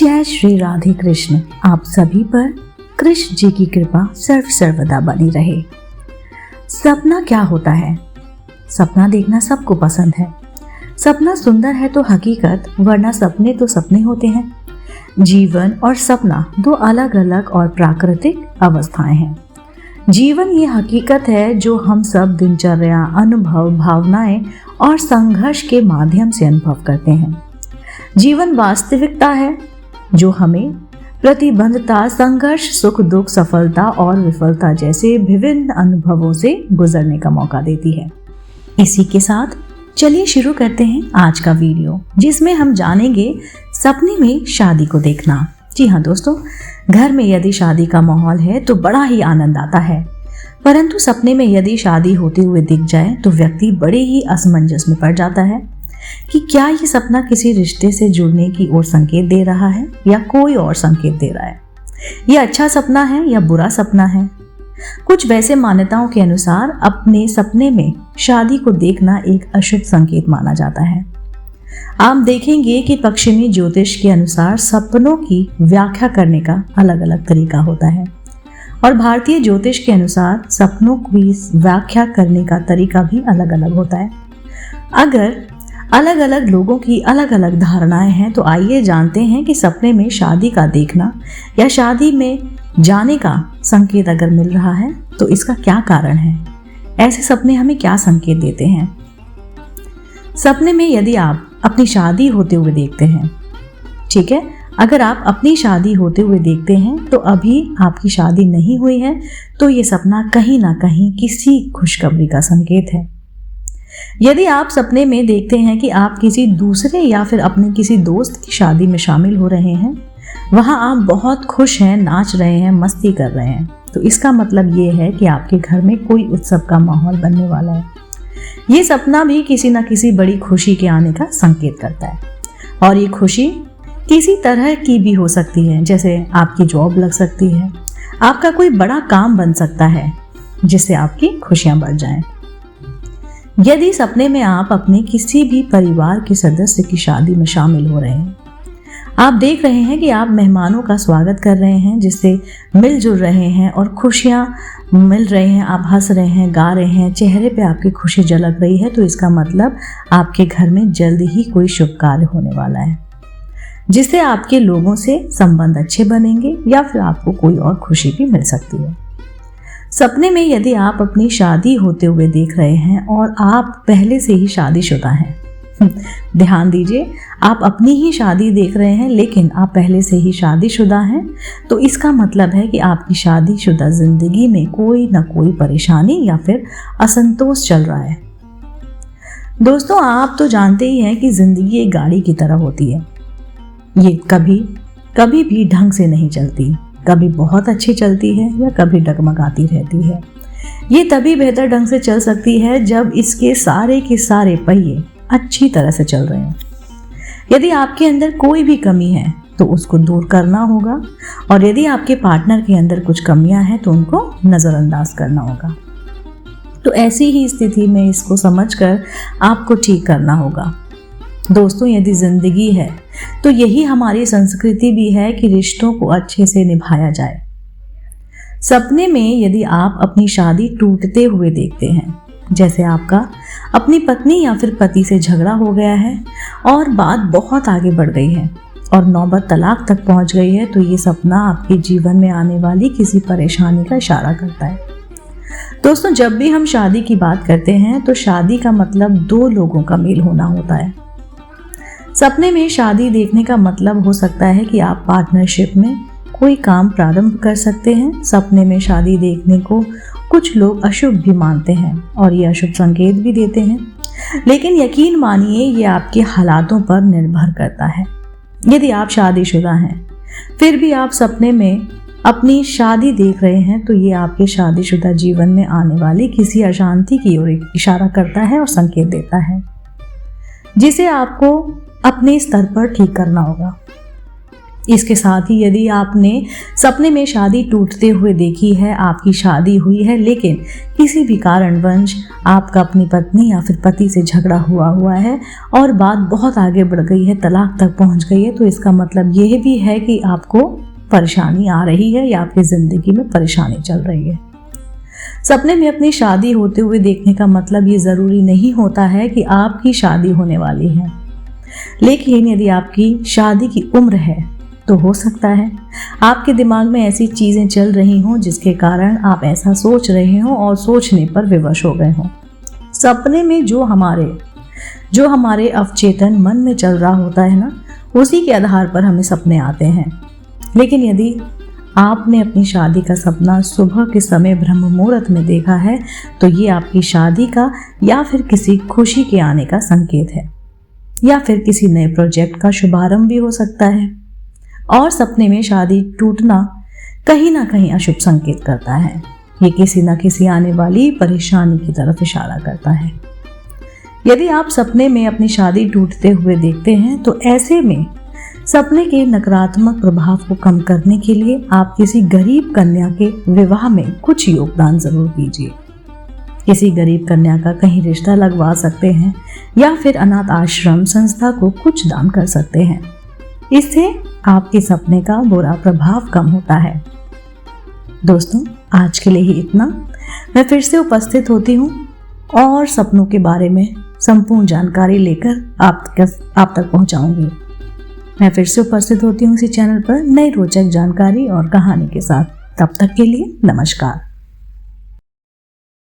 जय श्री राधे कृष्ण। आप सभी पर कृष्ण जी की कृपा सर्वदा बनी रहे। सपना क्या होता है? सपना देखना सबको पसंद है। सपना सुंदर है तो हकीकत, वरना सपने तो सपने होते हैं। जीवन और सपना दो अलग अलग और प्राकृतिक अवस्थाएं हैं। जीवन ये हकीकत है जो हम सब दिनचर्या, अनुभव, भावनाएं और संघर्ष के माध्यम से अनुभव करते हैं। जीवन वास्तविकता है जो हमें प्रतिबद्धता, संघर्ष, सुख दुख, सफलता और विफलता जैसे विभिन्न अनुभवों से गुजरने का मौका देती है। इसी के साथ चलिए शुरू करते हैं आज का वीडियो, जिसमें हम जानेंगे सपने में शादी को देखना। जी हाँ दोस्तों, घर में यदि शादी का माहौल है तो बड़ा ही आनंद आता है, परंतु सपने में यदि शादी होते हुए दिख जाए तो व्यक्ति बड़े ही असमंजस में पड़ जाता है कि क्या ये सपना किसी रिश्ते से जुड़ने की ओर संकेत दे रहा है या कोई और संकेत दे रहा है। ये अच्छा सपना है या बुरा सपना है। कुछ वैसे मान्यताओं के अनुसार अपने सपने में शादी को देखना एक अशुभ संकेत माना जाता है। आप देखेंगे कि पश्चिमी ज्योतिष के अनुसार सपनों की व्याख्या करने का अलग अलग तरीका होता है और भारतीय ज्योतिष के अनुसार सपनों की व्याख्या करने का तरीका भी अलग अलग होता है। अगर अलग अलग लोगों की अलग अलग धारणाएं हैं तो आइए जानते हैं कि सपने में शादी का देखना या शादी में जाने का संकेत अगर मिल रहा है तो इसका क्या कारण है। ऐसे सपने हमें क्या संकेत देते हैं। सपने में यदि आप अपनी शादी होते हुए देखते हैं, ठीक है, अगर आप अपनी शादी होते हुए देखते हैं तो अभी आपकी शादी नहीं हुई है तो ये सपना कहीं ना कहीं किसी खुशखबरी का संकेत है। यदि आप सपने में देखते हैं कि आप किसी दूसरे या फिर अपने किसी दोस्त की शादी में शामिल हो रहे हैं, वहां आप बहुत खुश हैं, नाच रहे हैं, मस्ती कर रहे हैं, तो इसका मतलब ये है कि आपके घर में कोई उत्सव का माहौल बनने वाला है। ये सपना भी किसी न किसी बड़ी खुशी के आने का संकेत करता है और ये खुशी किसी तरह की भी हो सकती है, जैसे आपकी जॉब लग सकती है, आपका कोई बड़ा काम बन सकता है जिससे आपकी खुशियां बढ़ जाएं। यदि सपने में आप अपने किसी भी परिवार के सदस्य की शादी में शामिल हो रहे हैं, आप देख रहे हैं कि आप मेहमानों का स्वागत कर रहे हैं, जिससे मिलजुल रहे हैं और खुशियां मिल रही हैं, आप हंस रहे हैं, गा रहे हैं, चेहरे पे आपकी खुशी झलक रही है, तो इसका मतलब आपके घर में जल्द ही कोई शुभ कार्य होने वाला है, जिससे आपके लोगों से संबंध अच्छे बनेंगे या फिर आपको कोई और खुशी भी मिल सकती है। सपने में यदि आप अपनी शादी होते हुए देख रहे हैं और आप पहले से ही शादीशुदा हैं, ध्यान दीजिए, आप अपनी ही शादी देख रहे हैं लेकिन आप पहले से ही शादीशुदा हैं, तो इसका मतलब है कि आपकी शादीशुदा जिंदगी में कोई ना कोई परेशानी या फिर असंतोष चल रहा है। दोस्तों, आप तो जानते ही हैं कि जिंदगी एक गाड़ी की तरह होती है। ये कभी भी ढंग से नहीं चलती, कभी बहुत अच्छी चलती है या कभी डगमगाती रहती है। ये तभी बेहतर ढंग से चल सकती है जब इसके सारे के सारे पहिए अच्छी तरह से चल रहे हैं। यदि आपके अंदर कोई भी कमी है तो उसको दूर करना होगा और यदि आपके पार्टनर के अंदर कुछ कमियां हैं तो उनको नज़रअंदाज करना होगा। तो ऐसी ही स्थिति में इसको समझकर आपको ठीक करना होगा। दोस्तों, यदि जिंदगी है तो यही हमारी संस्कृति भी है कि रिश्तों को अच्छे से निभाया जाए। सपने में यदि आप अपनी शादी टूटते हुए देखते हैं, जैसे आपका अपनी पत्नी या फिर पति से झगड़ा हो गया है और बात बहुत आगे बढ़ गई है और नौबत तलाक तक पहुंच गई है, तो ये सपना आपके जीवन में आने वाली किसी परेशानी का इशारा करता है। दोस्तों, जब भी हम शादी की बात करते हैं तो शादी का मतलब दो लोगों का मेल होना होता है। सपने में शादी देखने का मतलब हो सकता है कि आप पार्टनरशिप में कोई काम प्रारंभ कर सकते हैं। सपने में शादी देखने को कुछ लोग अशुभ भी मानते हैं और ये अशुभ संकेत भी देते हैं, लेकिन यकीन मानिए ये आपके हालातों पर निर्भर करता है। यदि आप शादीशुदा हैं फिर भी आप सपने में अपनी शादी देख रहे हैं तो ये आपके शादीशुदा जीवन में आने वाली किसी अशांति की ओर इशारा करता है और संकेत देता है, जिसे आपको अपने स्तर पर ठीक करना होगा। इसके साथ ही यदि आपने सपने में शादी टूटते हुए देखी है, आपकी शादी हुई है लेकिन किसी भी कारणवश आपका अपनी पत्नी या फिर पति से झगड़ा हुआ है और बात बहुत आगे बढ़ गई है, तलाक तक पहुंच गई है, तो इसका मतलब यह भी है कि आपको परेशानी आ रही है या आपकी जिंदगी में परेशानी चल रही है। सपने में अपनी शादी होते हुए देखने का मतलब ये ज़रूरी नहीं होता है कि आपकी शादी होने वाली है, लेकिन यदि आपकी शादी की उम्र है तो हो सकता है आपके दिमाग में ऐसी चीज़ें चल रही हों जिसके कारण आप ऐसा सोच रहे हो और सोचने पर विवश हो गए हों। सपने में जो हमारे अवचेतन मन में चल रहा होता है ना, उसी के आधार पर हमें सपने आते हैं। लेकिन यदि आपने अपनी शादी का सपना सुबह के समय ब्रह्म मुहूर्त में देखा है तो ये आपकी शादी का या फिर किसी खुशी के आने का संकेत है, या फिर किसी नए प्रोजेक्ट का शुभारंभ भी हो सकता है। और सपने में शादी टूटना कहीं ना कहीं अशुभ संकेत करता है, ये किसी न किसी आने वाली परेशानी की तरफ इशारा करता है। यदि आप सपने में अपनी शादी टूटते हुए देखते हैं तो ऐसे में सपने के नकारात्मक प्रभाव को कम करने के लिए आप किसी गरीब कन्या के विवाह में कुछ योगदान जरूर कीजिए। किसी गरीब कन्या का कहीं रिश्ता लगवा सकते हैं या फिर अनाथ आश्रम संस्था को कुछ दान कर सकते हैं। इससे आपके सपने का बुरा प्रभाव कम होता है। दोस्तों, आज के लिए ही इतना। मैं फिर से उपस्थित होती हूँ और सपनों के बारे में संपूर्ण जानकारी लेकर आप तक पहुँचाऊंगी। मैं फिर से उपस्थित होती हूँ इसी चैनल पर नई रोचक जानकारी और कहानी के साथ। तब तक के लिए नमस्कार।